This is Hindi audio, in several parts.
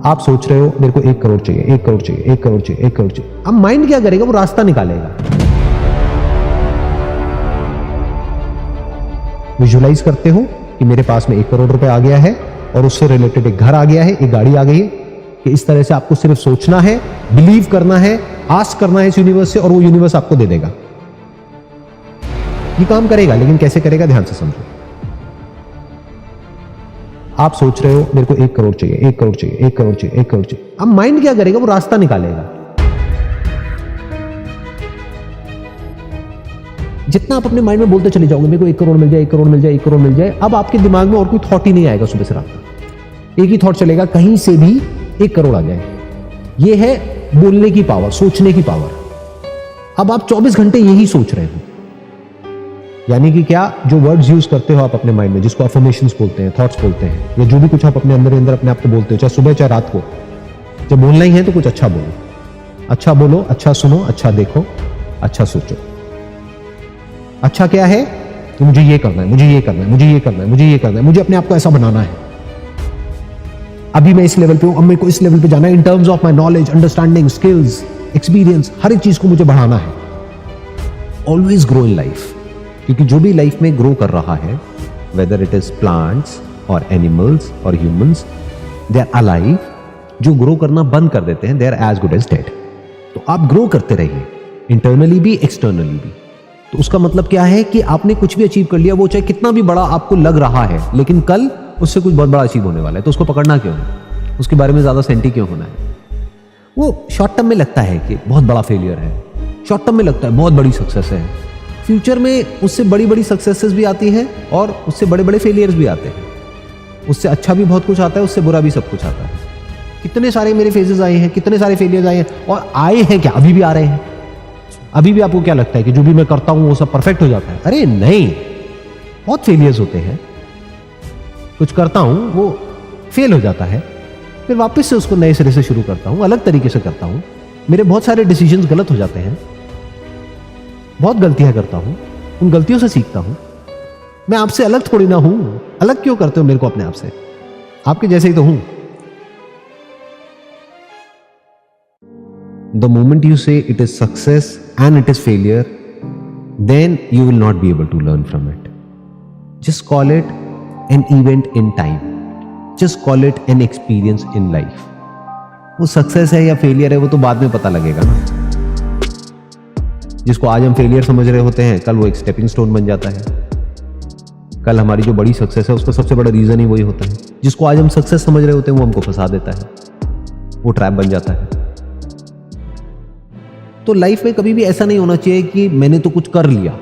आप सोच रहे हो मेरे को 1 करोड़ चाहिए, 1 करोड़ चाहिए, 1 करोड़ चाहिए, 1 करोड़ चाहिए। अब माइंड क्या करेगा? वो रास्ता निकालेगा। विजुअलाइज करते हो कि मेरे पास में 1 करोड़ रुपए आ गया है और उससे रिलेटेड एक घर आ गया है, एक गाड़ी आ गई है, कि इस तरह से आपको सिर्फ सोचना है, बिलीव करना है, आस्क करना है इस यूनिवर्स से और वो यूनिवर्स आपको दे देगा। ये काम करेगा, लेकिन कैसे करेगा ध्यान से समझो। आप सोच रहे हो मेरे को 1 करोड़ चाहिए, 1 करोड़ चाहिए, 1 करोड़ चाहिए, 1 करोड़ चाहिए। अब माइंड क्या करेगा? वो रास्ता निकालेगा। जितना आप अपने माइंड में बोलते चले जाओगे मेरे को 1 करोड़ मिल जाए, 1 करोड़ मिल जाए, 1 करोड़ मिल जाए, अब आपके दिमाग में और कोई थॉट ही नहीं आएगा। सुबह से रात तक एक ही थॉट चलेगा, कहीं से भी 1 करोड़ आ जाए। यह है बोलने की पावर, सोचने की पावर। अब आप 24 घंटे यही सोच रहे हो, यानी कि क्या, जो वर्ड्स यूज करते हो आप अपने माइंड में, जिसको अफर्मेशंस बोलते हैं, थॉट्स बोलते हैं, या जो भी कुछ आप अपने अंदर अंदर अपने आप को बोलते हो, चाहे सुबह चाहे रात को, जब बोलना ही है तो कुछ अच्छा बोलो, अच्छा बोलो, अच्छा सुनो, अच्छा देखो, अच्छा सोचो। अच्छा क्या है? कि मुझे ये करना है, मुझे ये करना है, मुझे ये करना है, मुझे ये करना है, मुझे अपने आप को ऐसा बनाना है। अभी मैं इस लेवल पे हूं, अब मेरे को इस लेवल पे जाना है in terms of my knowledge, understanding, skills, experience, हर एक चीज को मुझे बढ़ाना है। ऑलवेज ग्रो इन लाइफ, क्योंकि जो भी लाइफ में ग्रो कर रहा है, वेदर इट इज प्लांट्स और एनिमल्स और ह्यूमंस, दे आर अलाइव। जो ग्रो करना बंद कर देते हैं, they are as good as dead. तो आप ग्रो करते रहिए, इंटरनली भी, एक्सटर्नली भी। तो उसका मतलब क्या है कि आपने कुछ भी अचीव कर लिया, वो चाहे कितना भी बड़ा आपको लग रहा है, लेकिन कल उससे कुछ बहुत बड़ा अचीव होने वाला है, तो उसको पकड़ना क्यों है? उसके बारे में ज्यादा सेंटी क्यों होना है? वो शॉर्ट टर्म में लगता है कि बहुत बड़ा फेलियर है, शॉर्ट टर्म में लगता है बहुत बड़ी सक्सेस है, फ्यूचर में उससे बड़ी बड़ी सक्सेसेस भी आती है और उससे बड़े बड़े फेलियर्स भी आते हैं। उससे अच्छा भी बहुत कुछ आता है, उससे बुरा भी सब कुछ आता है। कितने सारे मेरे फेजेस आए हैं, कितने सारे फेलियर्स आए हैं, और आए हैं क्या, अभी भी आ रहे हैं। अभी भी आपको क्या लगता है कि जो भी मैं करता हूं वो सब परफेक्ट हो जाता है? अरे नहीं, बहुत फेलियर्स होते हैं। कुछ करता हूं वो फेल हो जाता है, फिर वापस से उसको नए सिरे से शुरू करता हूं, अलग तरीके से करता हूं। मेरे बहुत सारे डिसीजंस गलत हो जाते हैं, बहुत गलतियां करता हूं, उन गलतियों से सीखता हूं। मैं आपसे अलग थोड़ी ना हूं। अलग क्यों करते हो मेरे को अपने आप से? आपके जैसे ही तो हूं। The moment you say it is success and it is failure, then you will not be able to learn from it. Just call it an event in time. Just call it an experience in life. वो सक्सेस है या फेलियर है वो तो बाद में पता लगेगा ना। जिसको आज हम फेलियर समझ रहे होते हैं, कल वो एक स्टेपिंग स्टोन बन जाता है। कल हमारी जो बड़ी सक्सेस है उसका सबसे बड़ा रीजन ही वही होता है। जिसको आज हम सक्सेस समझ रहे होते हैं वो हमको फंसा देता है, वो ट्रैप बन जाता है। तो लाइफ में कभी भी ऐसा नहीं होना चाहिए कि मैंने तो कुछ कर लिया।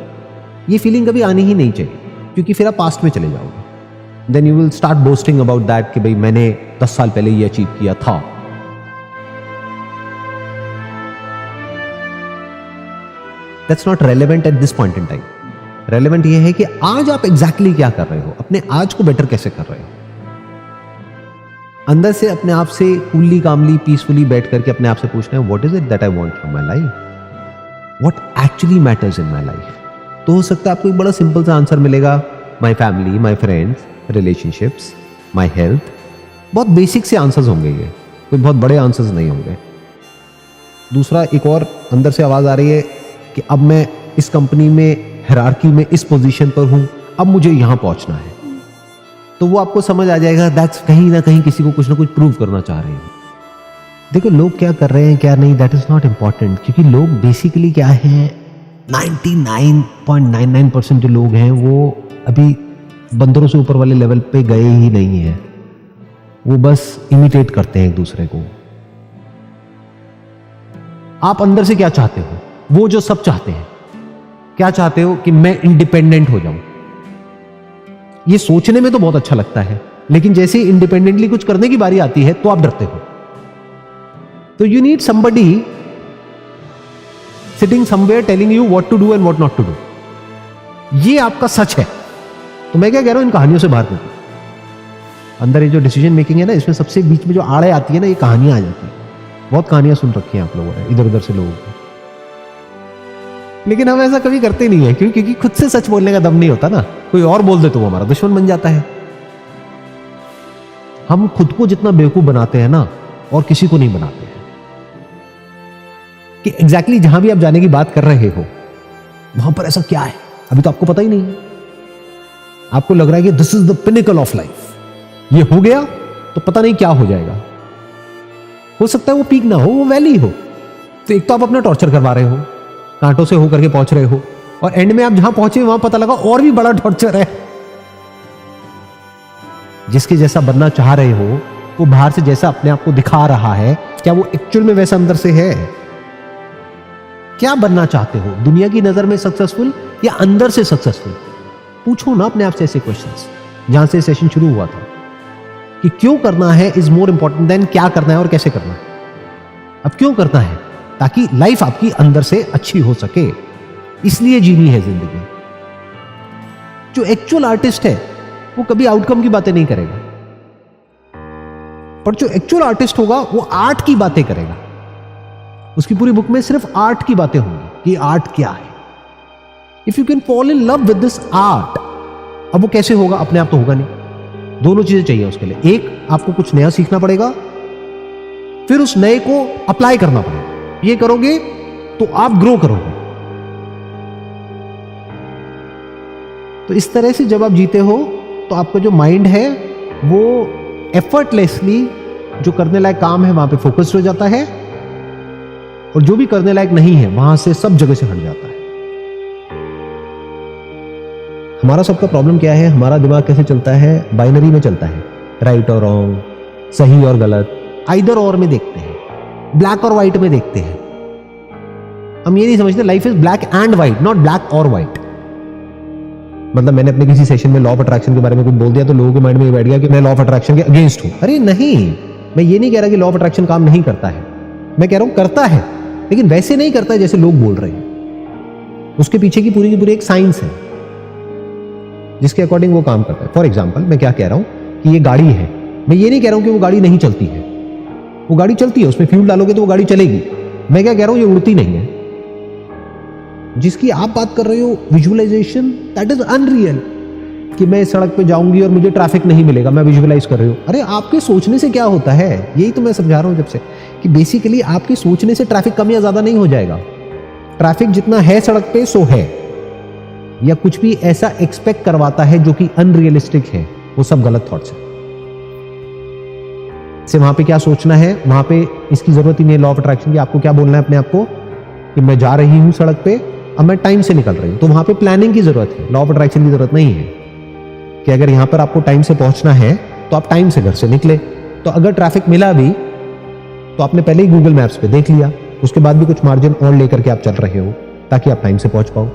ये फीलिंग कभी आनी ही नहीं चाहिए, क्योंकि फिर आप पास्ट में चले जाओगे। Then you will start boasting about that कि भाई मैंने 10 साल पहले ये अचीव किया था। That's not relevant at this point in time. Relevant ये है कि आज आप एग्जैक्टली क्या कर रहे हो, अपने आज को बेटर कैसे कर रहे हो। अंदर से अपने आप से कूलली कामली पीसफुली बैठ करके अपने आप से पूछना है, what is it that I want from my life, what actually matters in my life. तो हो सकता है आपको एक बड़ा सिंपल सा आंसर मिलेगा, my family, my friends, relationships, my health. बहुत बेसिक से आंसर्स होंगे ये, कोई बहुत बड़े आंसर्स नहीं होंगे। दूसरा, एक और अंदर से आवाज आ रही है कि अब मैं इस कंपनी में हायरार्की में इस पोजीशन पर हूं, अब मुझे यहां पहुंचना है। तो वो आपको समझ आ जाएगा दैट्स कहीं ना कहीं किसी को कुछ ना कुछ प्रूव करना चाह रहे हैं। देखो लोग क्या कर रहे हैं क्या नहीं, दैट इज नॉट इंपॉर्टेंट, क्योंकि लोग बेसिकली क्या है, 99.99% जो लोग हैं वो अभी बंदरों से ऊपर वाले लेवल पे गए ही नहीं है। वो बस इमिटेट करते हैं एक दूसरे को। आप अंदर से क्या चाहते हो? वो जो सब चाहते हैं। क्या चाहते हो? कि मैं इंडिपेंडेंट हो जाऊं। ये सोचने में तो बहुत अच्छा लगता है, लेकिन जैसे ही इंडिपेंडेंटली कुछ करने की बारी आती है तो आप डरते हो। तो you need somebody sitting somewhere telling you what to do and what not to do. ये आपका सच है। तो मैं क्या कह रहा हूं, इन कहानियों से बाहर निकलो। अंदर ये जो डिसीजन मेकिंग है ना, इसमें सबसे बीच में जो आड़े आती है ना, ये कहानियां आ जाती है। बहुत कहानियां सुन रखी हैं आप लोगों ने इधर उधर से लोगों की, लेकिन हम ऐसा कभी करते नहीं है। क्यों? क्योंकि खुद से सच बोलने का दम नहीं होता ना। कोई और बोल दे तो वो हमारा दुश्मन बन जाता है। हम खुद को जितना बेवकूफ बनाते हैं ना, और किसी को नहीं बनाते हैं। कि एग्जैक्टली जहां भी आप जाने की बात कर रहे हो वहां पर ऐसा क्या है अभी तो आपको पता ही नहीं है। आपको लग रहा है कि this is the pinnacle of life, ये हो गया तो पता नहीं क्या हो जाएगा। हो सकता है वो पीक ना हो, वो वैली हो। तो एक तो आप अपना टॉर्चर करवा रहे हो, कांटों से होकर के पहुंच रहे हो, और एंड में आप जहां पहुंचे वहां पता लगा और भी बड़ा टॉर्चर है। जिसके जैसा बनना चाह रहे हो, वो बाहर से जैसा अपने आप को दिखा रहा है, क्या वो एक्चुअल में वैसा अंदर से है? क्या बनना चाहते हो, दुनिया की नजर में सक्सेसफुल या अंदर से सक्सेसफुल? पूछो ना अपने आप से ऐसे क्वेश्चंस। जहां से सेशन शुरू हुआ था कि क्यों करना है इज मोर इंपॉर्टेंट देन क्या करना है और कैसे करना है। अब क्यों करना है? ताकि लाइफ आपकी अंदर से अच्छी हो सके, इसलिए जीनी है जिंदगी। जो एक्चुअल आर्टिस्ट है वो कभी आउटकम की बातें नहीं करेगा, पर जो एक्चुअल आर्टिस्ट होगा वो आर्ट की बातें करेगा। उसकी पूरी बुक में सिर्फ आर्ट की बातें होंगी कि आर्ट क्या है। If you can fall in love with this art, अब वो कैसे होगा? अपने आप तो होगा नहीं। दोनों चीजें चाहिए उसके लिए। एक, आपको कुछ नया सीखना पड़ेगा, फिर उस नए को अप्लाई करना पड़ेगा। ये करोगे तो आप ग्रो करोगे। तो इस तरह से जब आप जीते हो तो आपका जो माइंड है वो एफर्टलेसली जो करने लायक काम है वहां पे फोकस्ड हो जाता है, और जो भी करने लायक नहीं है वहां से सब जगह से हट जाता है। हमारा सबका प्रॉब्लम क्या है? हमारा दिमाग कैसे चलता है? बाइनरी में चलता है, राइट और रॉन्ग, सही और गलत, आइदर और में देखते हैं, ब्लैक और व्हाइट में देखते हैं। हम ये नहीं समझते life is black and white, not black और व्हाइट। मतलब मैंने अपने किसी सेशन में लॉ ऑफ अट्रैक्शन के बारे में कुछ बोल दिया तो लोगों के माइंड में ये बैठ गया कि मैं लॉ ऑफ अट्रैक्शन के अगेंस्ट हूं। अरे नहीं, मैं ये नहीं कह रहा कि लॉ ऑफ अट्रैक्शन काम नहीं करता है। मैं कह रहा हूं करता है, लेकिन वैसे नहीं करता है जैसे लोग बोल रहे हैं। उसके पीछे की पूरी एक साइंस है जिसके अकॉर्डिंग वो काम करता है। फॉर एग्जाम्पल, मैं क्या कह रहा हूं कि ये गाड़ी है, मैं ये नहीं कह रहा हूं कि वो गाड़ी नहीं चलती है। वो गाड़ी चलती है, उसमें फ्यूल डालोगे तो वो गाड़ी चलेगी। मैं क्या कह रहा हूं, ये उड़ती नहीं है। जिसकी आप बात कर रहे हो विजुअलाइजेशन, दैट इज अनरियल। कि मैं सड़क पे जाऊंगी और मुझे ट्रैफिक नहीं मिलेगा, मैं विजुअलाइज कर रही हूं। अरे आपके सोचने से क्या होता है, यही तो मैं समझा रहा हूं जब से, कि बेसिकली आपके सोचने से ट्रैफिक कम या ज्यादा नहीं हो जाएगा। ट्रैफिक जितना है सड़क पे सो है, या कुछ भी ऐसा एक्सपेक्ट करवाता है जो कि अनरियलिस्टिक है, वो सब गलत थॉट्स है। से वहां पे क्या सोचना है, वहां पे इसकी जरूरत ही नहीं है लॉ ऑफ अट्रैक्शन की। आपको क्या बोलना है अपने आप को कि मैं जा रही हूं सड़क पे, अब मैं टाइम से निकल रही हूं। तो वहां पे प्लानिंग की जरूरत है, लॉ ऑफ अट्रैक्शन की जरूरत नहीं है कि अगर यहां पर आपको टाइम से पहुंचना है तो आप टाइम से घर से निकले। तो अगर ट्रैफिक मिला भी तो आपने पहले ही गूगल मैप्स पे देख लिया, उसके बाद भी कुछ मार्जिन और लेकर के आप चल रहे हो ताकि आप टाइम से पहुंच पाओ।